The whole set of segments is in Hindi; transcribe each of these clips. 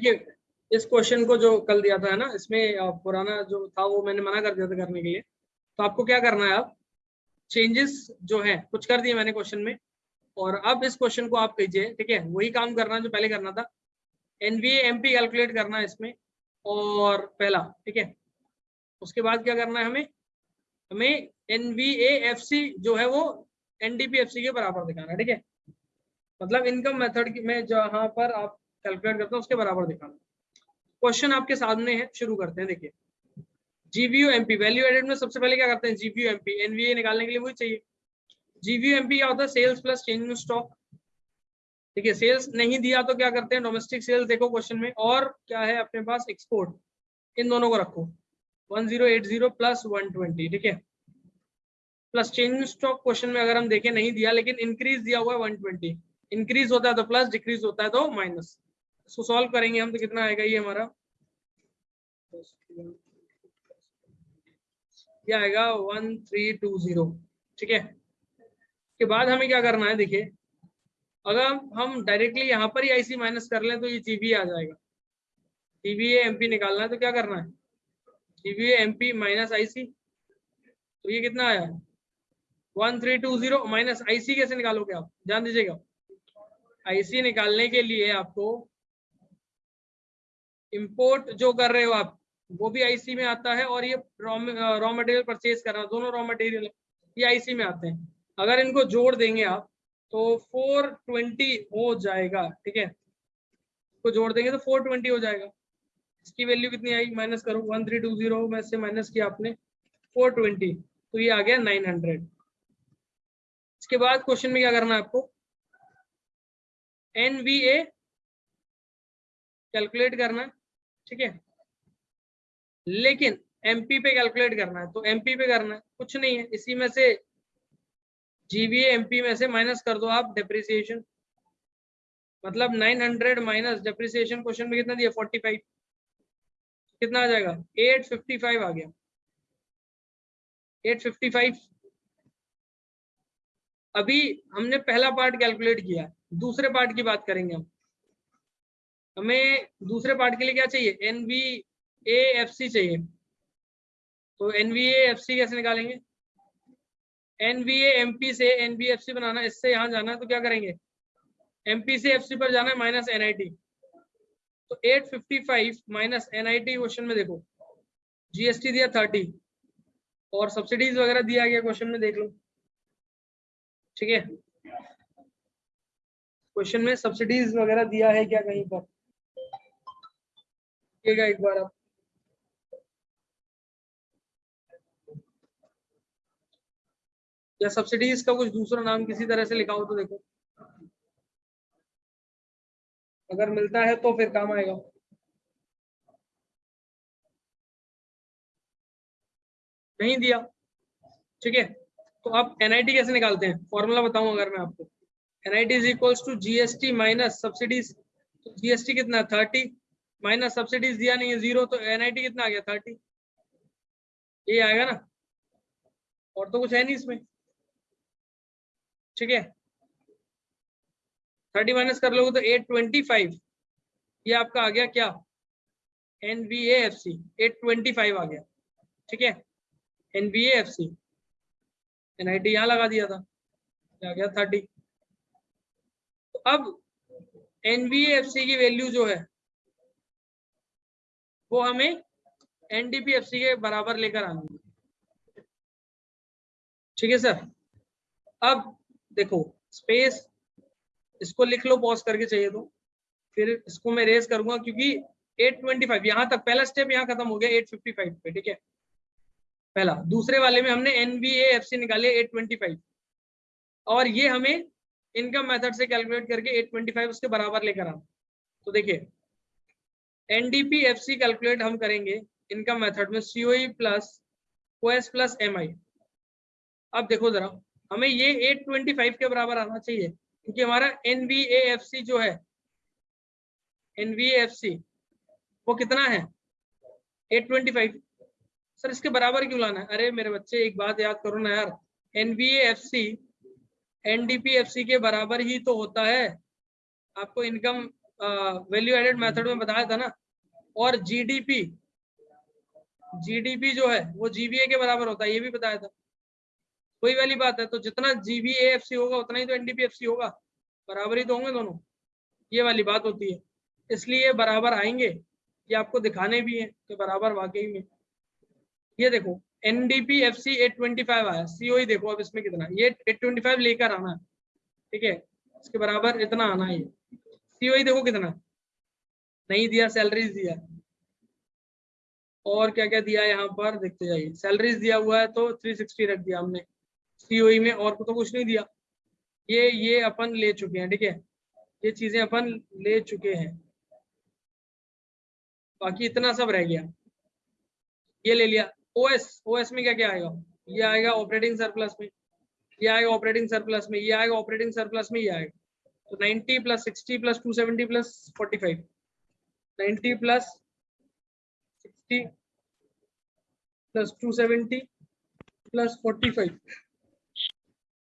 ठीक है, इस क्वेश्चन को जो कल दिया था है ना, इसमें पुराना जो था वो मैंने मना कर दिया था करने के लिए। तो आपको क्या करना है, आप चेंजेस जो है कुछ कर दिए मैंने क्वेश्चन में, और अब इस क्वेश्चन को आप कीजिए। ठीक है, वही काम करना जो पहले करना था, एनवीए एमपी कैलकुलेट करना है इसमें, और पहला। ठीक है, उसके बाद क्या करना है, हमें एनवीएएफसी जो है वो एनडीपीएफसी के बराबर दिखाना है। ठीक है, मतलब इनकम मेथड में जहां पर आप कैलकुलेट करते हैं उसके बराबर दिखाना। क्वेश्चन आपके सामने है, शुरू करते हैं। देखिए, जीवीयू एमपी वैल्यू एडेड में सबसे पहले क्या करते हैं, जीवीयू एमपी, एनवीए निकालने के लिए वही चाहिए। जीवीयू एमपी क्या होता है, sales plus change in stock. ठीक है, सेल्स नहीं दिया तो क्या करते हैं, डोमेस्टिक सेल्स देखो क्वेश्चन में, और क्या है अपने पास, एक्सपोर्ट, इन दोनों को रखो 1080 प्लस 120। ठीक है, प्लस चेंज स्टॉक क्वेश्चन में अगर हम देखें नहीं दिया, लेकिन इंक्रीज दिया हुआ है 120, इंक्रीज होता है तो प्लस, डिक्रीज होता है तो माइनस। इसको सॉल्व करेंगे हम तो कितना आएगा ये हमारा, ये आएगा 1320। ठीक है, के बाद हमें क्या करना है, देखिए अगर हम डायरेक्टली यहाँ पर ही आईसी माइनस कर लें तो ये जीबीए आ जाएगा। जीबीए एमपी निकालना है तो क्या करना है, जीबीए एमपी माइनस आईसी, तो ये कितना आया 1320 माइनस आईसी। कैसे निकालोगे आप, ध्यान दीजिएगा, आईसी निकालने के लिए आपको इंपोर्ट जो कर रहे हो आप वो भी आईसी में आता है, और ये रॉ मटेरियल परचेज कर रहा है, दोनों रॉ मटेरियल ये आईसी में आते हैं। अगर इनको जोड़ देंगे आप तो 420 हो जाएगा। ठीक है, इसको जोड़ देंगे तो 420 हो जाएगा। इसकी वैल्यू कितनी आई, माइनस करो, 1320 में से माइनस किया आपने 420, तो ये आ गया 900। इसके बाद क्वेश्चन में क्या करना है आपको, एनवीए कैलकुलेट करना है। ठीक है, लेकिन एमपी पे कैलकुलेट करना है, तो एमपी पे करना है, कुछ नहीं है, इसी में से जीवीए एमपी में से माइनस कर दो आप डेप्रिसिएशन, मतलब 900 माइनस डेप्रिसिएशन, क्वेश्चन में कितना दिया 45, कितना आ जाएगा 855 आ गया 855। अभी हमने पहला पार्ट कैलकुलेट किया, दूसरे पार्ट की बात करेंगे हम। हमें दूसरे पार्ट के लिए क्या चाहिए, एनवीएएफसी चाहिए। तो एनवीएएफसी कैसे निकालेंगे, एनवीएएमपी से एनवीएफसी बनाना, इससे यहां जाना है तो क्या करेंगे, एमपी से एफसी पर जाना है माइनस एनआईटी, तो 855 माइनस एनआईटी। क्वेश्चन में देखो जीएसटी दिया 30 और सब्सिडीज वगैरह दिया गया क्वेश्चन में, देख लो। ठीक है, क्वेश्चन में सब्सिडीज वगैरह दिया है क्या कहीं पर, देखिएगा एक बार आप, या सब्सिडीज का कुछ दूसरा नाम किसी तरह से लिखा हो तो देखो, अगर मिलता है तो फिर काम आएगा। नहीं दिया। ठीक है, तो आप एनआईटी कैसे निकालते हैं, फॉर्मूला बताऊं अगर मैं आपको, NIT is equals to GST minus subsidies. तो जीएसटी कितना है 30 माइनस सब्सिडीज दिया नहीं है 0, तो एनआईटी कितना आ गया 30, ये आएगा ना, और तो कुछ है नहीं इसमें। ठीक है, 30 माइनस कर लोगे तो 825, ये आपका आ गया क्या, एनवीएएफसी 825 आ गया। ठीक है, एनवीएएफसी, एनआईटी यहाँ लगा दिया था, आ गया 30। तो अब एनवीएफसी की वैल्यू जो है वो हमें एनडीपीएफसी के बराबर लेकर आनी है। ठीक है सर, अब देखो स्पेस, इसको लिख लो पॉज करके चाहिए तो, फिर इसको मैं रेज करूंगा क्योंकि 825 यहाँ तक पहला स्टेप यहाँ खत्म हो गया 855 पे। ठीक है, पहला, दूसरे वाले में हमने एनवीएएफसी निकाले 825, और ये हमें इनकम मेथड से कैलकुलेट करके 825 उसके बराबर लेकर आना। तो देखिए एनडीपीएफसी कैलकुलेट हम करेंगे इनकम मेथड में COE plus OS plus MI. अब देखो जरा, हमें ये 825 के बराबर आना चाहिए, क्योंकि हमारा एनवीएएफसी जो है, एनवीएएफसी वो कितना है 825। सर इसके बराबर क्यों लाना है, अरे मेरे बच्चे एक बात याद करो ना यार, एनवीएएफसी एनडीपीएफसी के बराबर ही तो होता है। आपको इनकम वैल्यू एडेड मेथड में बताया था ना। और जीडीपी जो है वो जीबीए के बराबर होता है, ये भी बताया था। वही वाली बात है, तो जितना जीबीएएफसी होगा उतना ही तो एनडीपीएफसी होगा, बराबर ही तो होंगे दोनों, ये वाली बात होती है। इसलिए बराबर आएंगे, ये आपको दिखाने भी है कि बराबर वाकई में। ये देखो एनडीपीएफसी 825 आया, सीओई देखो अब इसमें कितना, ये 825 लेकर आना है, ठीक है, इसके बराबर इतना आना है। सीओई देखो कितना नहीं दिया, सैलरीज दिया, और क्या क्या दिया यहाँ पर देखते जाइए। सैलरीज दिया हुआ है तो 360 रख दिया हमने सीओई में, और तो कुछ नहीं दिया। ये अपन ले चुके हैं, ठीक है, ये चीजें अपन ले चुके हैं, बाकी इतना सब रह गया। ये ले लिया। ओएस में क्या क्या आएगा, ये आएगा ऑपरेटिंग सरप्लस में, ये आएगा ऑपरेटिंग सरप्लस में, ये आएगा ऑपरेटिंग सरप्लस में, ये आएगा। तो 90 plus 60 plus 270 plus 45, 90 plus 60 plus 270 plus 45,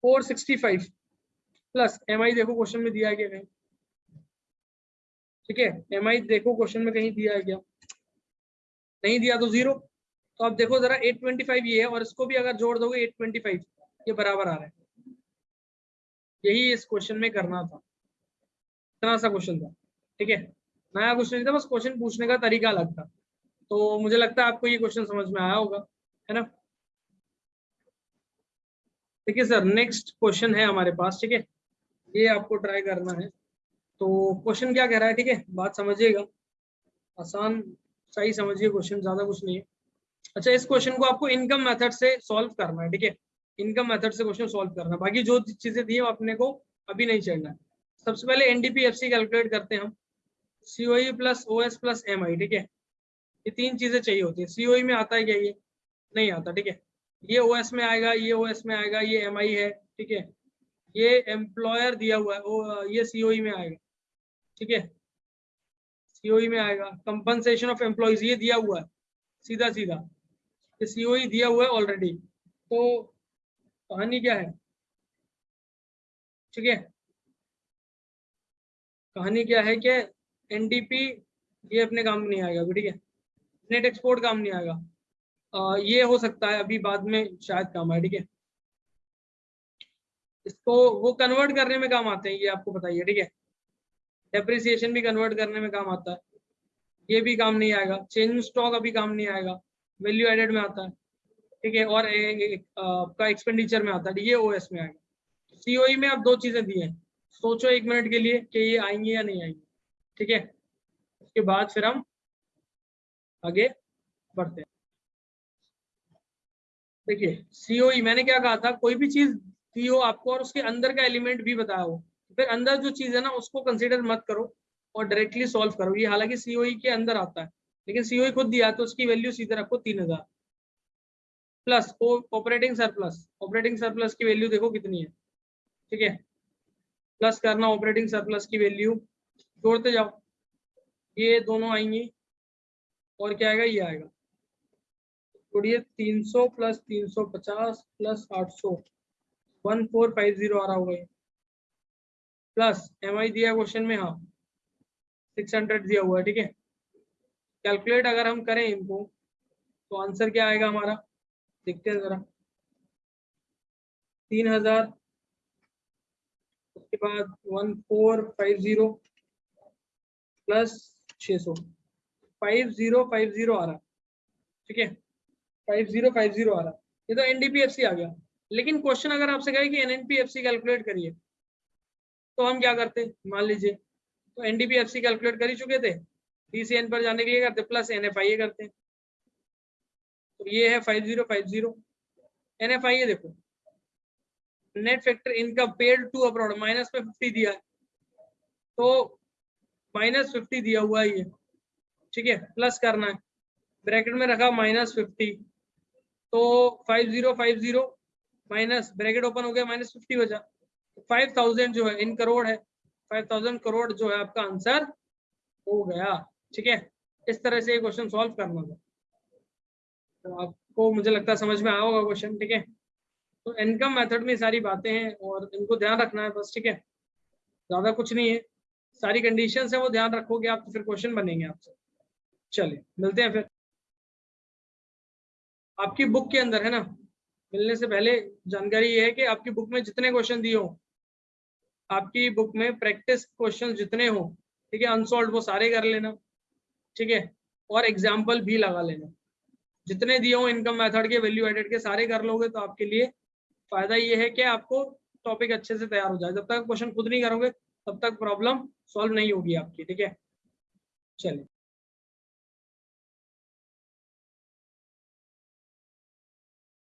465 plus MI देखो क्वेश्चन में दिया गया कहीं, ठीक है, एमआई देखो क्वेश्चन में कहीं दिया है क्या, नहीं दिया तो जीरो। तो आप देखो जरा 825 ये है, और इसको भी अगर जोड़ दोगे 825, ये बराबर आ रहा है। यही इस क्वेश्चन में करना था, इतना सा क्वेश्चन था, ठीक है, नया क्वेश्चन नहीं था, बस क्वेश्चन पूछने का तरीका अलग था। तो मुझे लगता है आपको ये क्वेश्चन समझ में आया होगा, है ना। ठीक है सर, नेक्स्ट क्वेश्चन है हमारे पास, ठीक है, ये आपको ट्राई करना है। तो क्वेश्चन क्या कह रहा है, ठीक है, बात समझिएगा, आसान सही समझिए क्वेश्चन, ज्यादा कुछ नहीं है। अच्छा, इस क्वेश्चन को आपको इनकम मेथड से सॉल्व करना है, ठीक है, इनकम मेथड से क्वेश्चन सॉल्व करना है, बाकी जो चीजें दी है अपने को अभी नहीं चढ़ना है। सबसे पहले एनडीपीएफसी कैलकुलेट करते हैं हम, COE plus OS plus MI, ठीक है, ये तीन चीजें चाहिए होती है। सीओई में आता है क्या, ये नहीं आता, ठीक है, ये ओएस में आएगा, ये ओएस में आएगा, ये एमआई है, ठीक है, ये एम्प्लॉयर दिया हुआ है, ये सीओई में आएगा, ठीक है, सीओई में आएगा। कंपनसेशन ऑफ एम्प्लॉइज ये दिया हुआ है सीधा सीधा, ये सीओई दिया हुआ है ऑलरेडी। तो कहानी क्या है, ठीक है, कहानी क्या है कि एनडीपी ये अपने काम नहीं आएगा, ठीक है, नेट एक्सपोर्ट काम नहीं आएगा। ये हो सकता है अभी बाद में शायद काम आए, ठीक है, इसको वो कन्वर्ट करने में काम आते हैं, ये आपको बताइए, ठीक है, डेप्रिसिएशन भी कन्वर्ट करने में काम आता है, ये भी काम नहीं आएगा। चेंज स्टॉक अभी काम नहीं आएगा, वैल्यू एडेड में आता है, ठीक है, और आपका एक्सपेंडिचर में आता है, ये ओएस में आएगा। सीओई में अब दो चीजें दी हैं, सोचो एक मिनट के लिए कि ये आएंगे या नहीं आएंगे, ठीक है, उसके बाद फिर हम आगे बढ़ते हैं। देखिए सीओई मैंने क्या कहा था, कोई भी चीज दी हो आपको और उसके अंदर का एलिमेंट भी बताया हो, फिर अंदर जो चीज है ना उसको कंसीडर मत करो और डायरेक्टली सॉल्व करो। ये हालांकि सीओई के अंदर आता है, लेकिन सीओई खुद दिया तो उसकी वैल्यू सीधे रखो 3000 plus operating surplus. Operating surplus की वैल्यू देखो कितनी है, ठीक है, प्लस करना ऑपरेटिंग सरप्लस की वैल्यू, जोड़ते जाओ, ये दोनों आएंगी, और क्या आएगा, ये आएगा, जोड़िए 300 प्लस 350 प्लस 800, 1450 आ रहा होगा ये, प्लस एमआई दिया क्वेश्चन में, हाँ 600 दिया हुआ है, ठीक है। कैलकुलेट अगर हम करें इनको तो आंसर क्या आएगा हमारा, देखते हैं जरा, 3000, उसके बाद 1450 प्लस 600, 5050 आ रहा है, ठीक है, 5050 आ रहा है, ये तो एनडीपीएफसी आ गया। लेकिन क्वेश्चन अगर आपसे कहे कि एनएनपीएफसी कैलकुलेट करिए तो हम क्या करते, मान लीजिए तो एनडीपीएफसी कैलकुलेट कर ही चुके थे, डीसीएन पर जाने के लिए करते प्लस एनएफआई करते हैं, तो ये है 5050, एनएफआई देखो, net factor income paid to abroad minus में 50 दिया है, तो -50 दिया हुआ है ये, ठीक है, प्लस करना है, ब्रैकेट में रखा -50, तो 5050 माइनस ब्रैकेट ओपन हो गया, -50 बचा, 5000 जो है इन करोड़ है, 5000 करोड़ जो है आपका आंसर हो गया, ठीक है। इस तरह से ये क्वेश्चन सॉल्व करना था, तो आपको मुझे लगता है समझ में आया होगा क्वेश्चन, ठीक है। तो इनकम मेथड में सारी बातें हैं और इनको ध्यान रखना है बस, ठीक है, ज्यादा कुछ नहीं है, सारी कंडीशंस है वो ध्यान रखोगे आप तो फिर क्वेश्चन बनेंगे आपसे। चलिए मिलते हैं फिर। आपकी बुक के अंदर है ना, मिलने से पहले जानकारी ये है कि आपकी बुक में जितने क्वेश्चन दिए हो, आपकी बुक में प्रैक्टिस क्वेश्चन जितने हो, ठीक है, अनसॉल्व वो सारे कर लेना, ठीक है, और एग्जाम्पल भी लगा लेना। जितने दिए हो इनकम मेथड के, वैल्यू एडेड के, सारे कर लोगे तो आपके लिए फायदा ये है कि आपको टॉपिक अच्छे से तैयार हो जाए। जब तक क्वेश्चन खुद नहीं करोगे तब तक प्रॉब्लम सॉल्व नहीं होगी आपकी, ठीक है। चलिए।